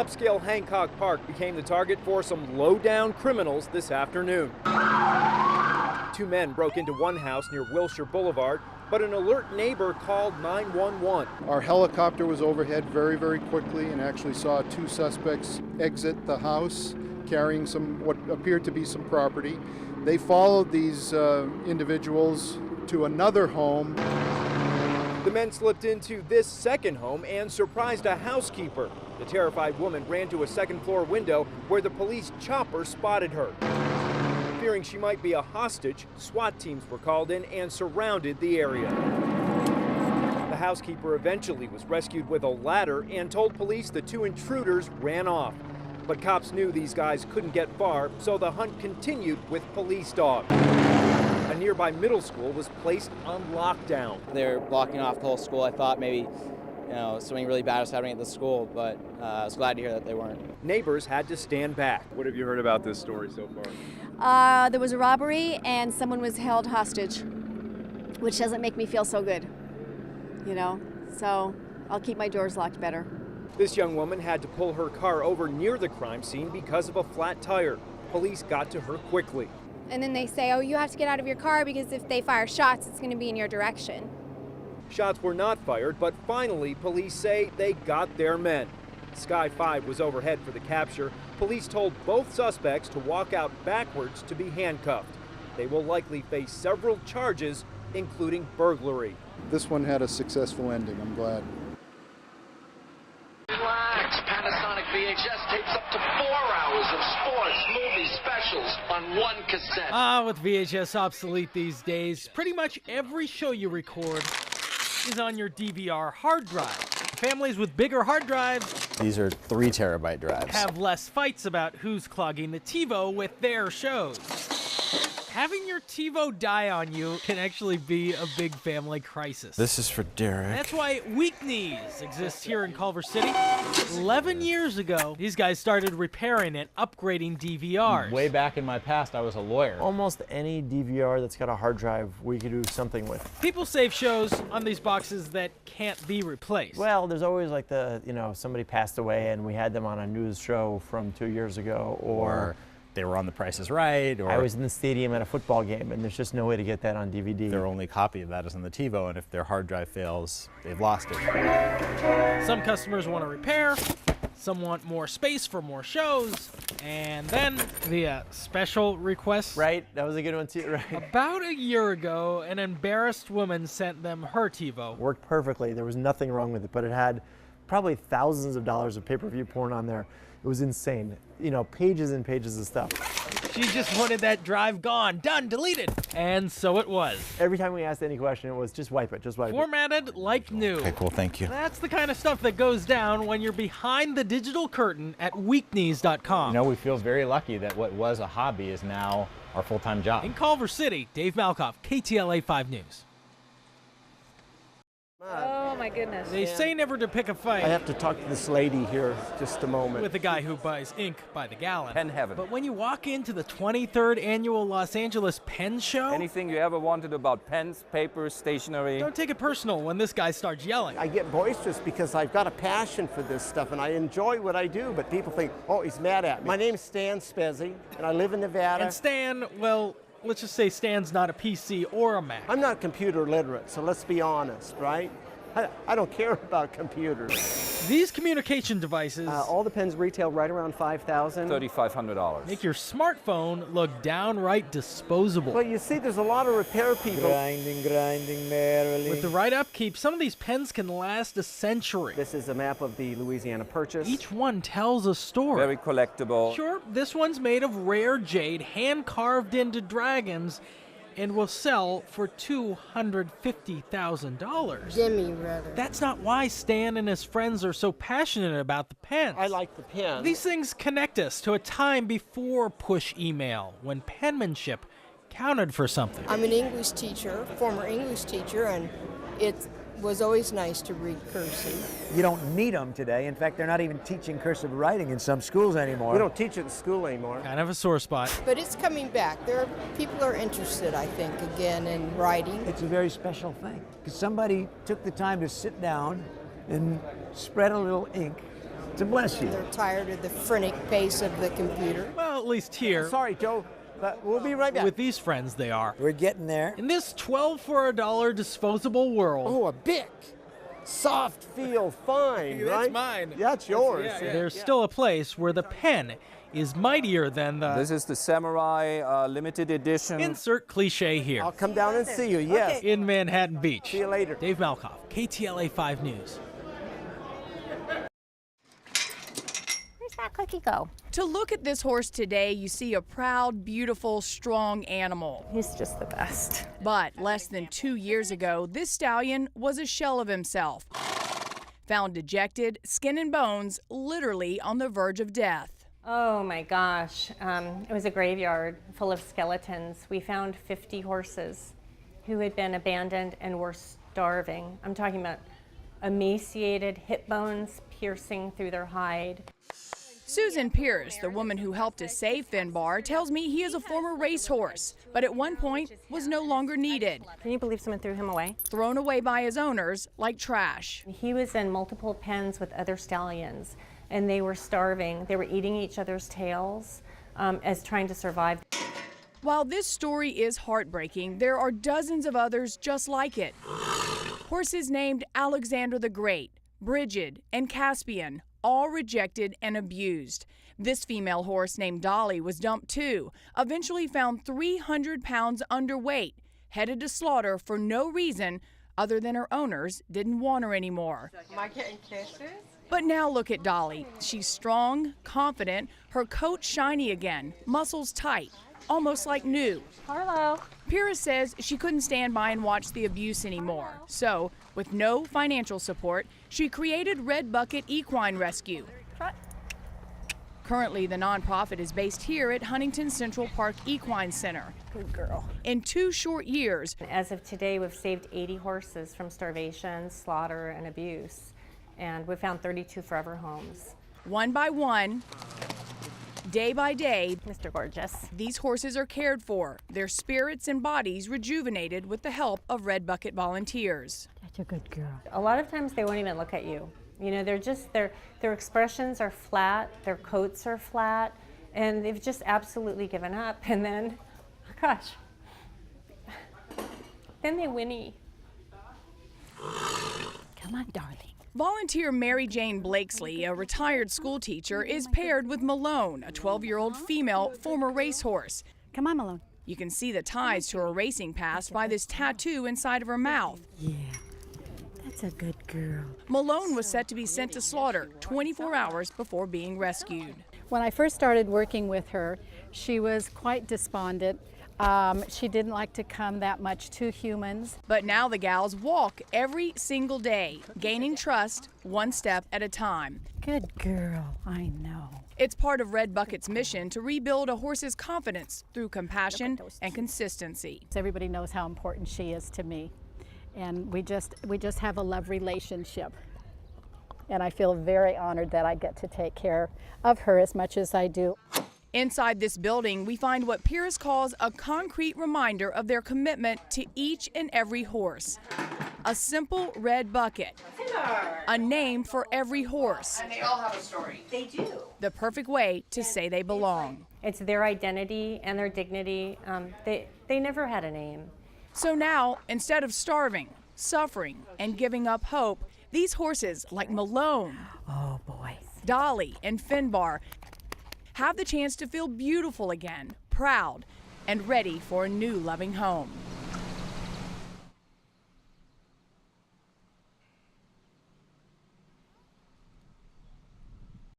Upscale Hancock Park became the target for some low-down criminals this afternoon. Two men broke into one house near Wilshire Boulevard, but an alert neighbor called 911. Our helicopter was overhead very, very quickly and actually saw two suspects exit the house carrying what appeared to be some property. They followed these individuals to another home. The men slipped into this second home and surprised a housekeeper. The terrified woman ran to a second-floor window where the police chopper spotted her. Fearing she might be a hostage, SWAT teams were called in and surrounded the area. The housekeeper eventually was rescued with a ladder and told police the two intruders ran off. But cops knew these guys couldn't get far, so the hunt continued with police dogs. A nearby middle school was placed on lockdown. They're blocking off the whole school. I thought maybe something really bad was happening at the school, but I was glad to hear that they weren't. Neighbors had to stand back. What have you heard about this story so far? There was a robbery and someone was held hostage, which doesn't make me feel so good, so I'll keep my doors locked better. This young woman had to pull her car over near the crime scene because of a flat tire. Police got to her quickly. And then they say, oh, you have to get out of your car because if they fire shots, it's going to be in your direction. Shots were not fired, but finally police say they got their men. Sky 5 was overhead for the capture. Police told both suspects to walk out backwards to be handcuffed. They will likely face several charges, including burglary. This one had a successful ending, I'm glad. Relax. Panasonic VHS tapes up to 4 hours of sports, movies, specials on one cassette. With VHS obsolete these days, pretty much every show you record is on your DVR hard drive. Families with bigger hard drives, these are 3 terabyte drives, have less fights about who's clogging the TiVo with their shows. Having your TiVo die on you can actually be a big family crisis. This is for Derek. That's why Weak Knees exists here in Culver City. 11 years ago, these guys started repairing and upgrading DVRs. Way back in my past, I was a lawyer. Almost any DVR that's got a hard drive, we could do something with. People save shows on these boxes that can't be replaced. Well, there's always like somebody passed away and we had them on a news show from 2 years ago, or they were on The Price is Right, or I was in the stadium at a football game, and there's just no way to get that on DVD. Their only copy of that is on the TiVo, and if their hard drive fails, they've lost it. Some customers want to repair, some want more space for more shows, and then the special requests. Right, that was a good one too, right? About a year ago, an embarrassed woman sent them her TiVo. Worked perfectly, there was nothing wrong with it, but it had probably thousands of dollars of pay-per-view porn on there. It was insane. Pages and pages of stuff. She just wanted that drive gone, done, deleted. And so it was. Every time we asked any question, it was just wipe it, just wipe it. Formatted like new. Okay, cool, thank you. That's the kind of stuff that goes down when you're behind the digital curtain at weakknees.com. We feel very lucky that what was a hobby is now our full-time job. In Culver City, Dave Malkoff, KTLA 5 News. Oh my goodness. They say never to pick a fight. I have to talk to this lady here just a moment. With the guy who buys ink by the gallon. Pen heaven. But when you walk into the 23rd annual Los Angeles Pen Show... Anything you ever wanted about pens, papers, stationery. Don't take it personal when this guy starts yelling. I get boisterous because I've got a passion for this stuff and I enjoy what I do, but people think, oh, he's mad at me. My name's Stan Spezzi and I live in Nevada. And Stan, well, let's just say Stan's not a PC or a Mac. I'm not computer literate, so let's be honest, right? I don't care about computers. These communication devices... all the pens retail right around $5,000. $3,500. Make your smartphone look downright disposable. Well, you see, there's a lot of repair people. Grinding merrily. With the right upkeep, some of these pens can last a century. This is a map of the Louisiana Purchase. Each one tells a story. Very collectible. Sure, this one's made of rare jade, hand-carved into dragons, and will sell for $250,000. Jimmy, rather. That's not why Stan and his friends are so passionate about the pens. I like the pen. These things connect us to a time before push email, when penmanship counted for something. I'm an English teacher, former English teacher, and it was always nice to read cursive. You don't need them today. In fact, they're not even teaching cursive writing in some schools anymore. We don't teach it in school anymore. Kind of a sore spot. But it's coming back. People are interested, I think, again in writing. It's a very special thing because somebody took the time to sit down and spread a little ink To bless you. They're tired of the frenetic pace of the computer. Well, at least here. Sorry, Joe, but we'll be right back. With these friends, they are. We're getting there. In this 12 for a dollar disposable world. Oh, a Bic. Soft, feel fine, right? That's mine. Yeah, it's yours. There's still a place where the pen is mightier than the... This is the Samurai limited edition. Insert cliche here. I'll come down and see you, yes. In Manhattan Beach. See you later. Dave Malkoff, KTLA 5 News. Where's that cookie go? To look at this horse today, you see a proud, beautiful, strong animal. He's just the best. But less than 2 years ago, this stallion was a shell of himself. Found dejected, skin and bones, literally on the verge of death. Oh my gosh. It was a graveyard full of skeletons. We found 50 horses who had been abandoned and were starving. I'm talking about emaciated, hip bones piercing through their hide. Susan Pierce, the woman who helped to save Finbar, tells me he is a former racehorse, but at one point was no longer needed. Can you believe someone threw him away? Thrown away by his owners like trash. He was in multiple pens with other stallions, and they were starving. They were eating each other's tails as trying to survive. While this story is heartbreaking, there are dozens of others just like it. Horses named Alexander the Great, Brigid, and Caspian, all rejected and abused. This female horse named Dolly was dumped too, eventually found 300 pounds underweight, headed to slaughter for no reason other than her owners didn't want her anymore. Am I getting kisses? But now look at Dolly. She's strong, confident, her coat shiny again, muscles tight, almost like new. Hello. Pyrrha says she couldn't stand by and watch the abuse anymore. So, with no financial support, she created Red Bucket Equine Rescue. Currently, the nonprofit is based here at Huntington Central Park Equine Center. Good girl. In 2 short years, as of today, we've saved 80 horses from starvation, slaughter, and abuse. And we found 32 forever homes. One by one, day by day, Mr. Gorgeous, these horses are cared for, their spirits and bodies rejuvenated with the help of Red Bucket volunteers. That's a good girl. A lot of times they won't even look at you. You know, they're just, their expressions are flat, their coats are flat, and they've just absolutely given up. And then, gosh, then they whinny. Come on, darling. Volunteer Mary Jane Blakesley, a retired school teacher, is paired with Malone, a 12-year-old female former racehorse. Come on, Malone. You can see the ties to her racing past by this tattoo inside of her mouth. Yeah, that's a good girl. Malone was set to be sent to slaughter 24 hours before being rescued. When I first started working with her, she was quite despondent. She didn't like to come that much to humans. But now the gals walk every single day, gaining trust one step at a time. Good girl, I know. It's part of Red Bucket's mission to rebuild a horse's confidence through compassion and consistency. Everybody knows how important she is to me, and we just have a love relationship. And I feel very honored that I get to take care of her as much as I do. Inside this building, we find what Pierce calls a concrete reminder of their commitment to each and every horse. A simple red bucket, a name for every horse. And they all have a story. They do. The perfect way to say they belong. It's their identity and their dignity. They never had a name. So now, instead of starving, suffering, and giving up hope, these horses like Malone, oh boy, Dolly, and Finbar have the chance to feel beautiful again, proud, and ready for a new loving home.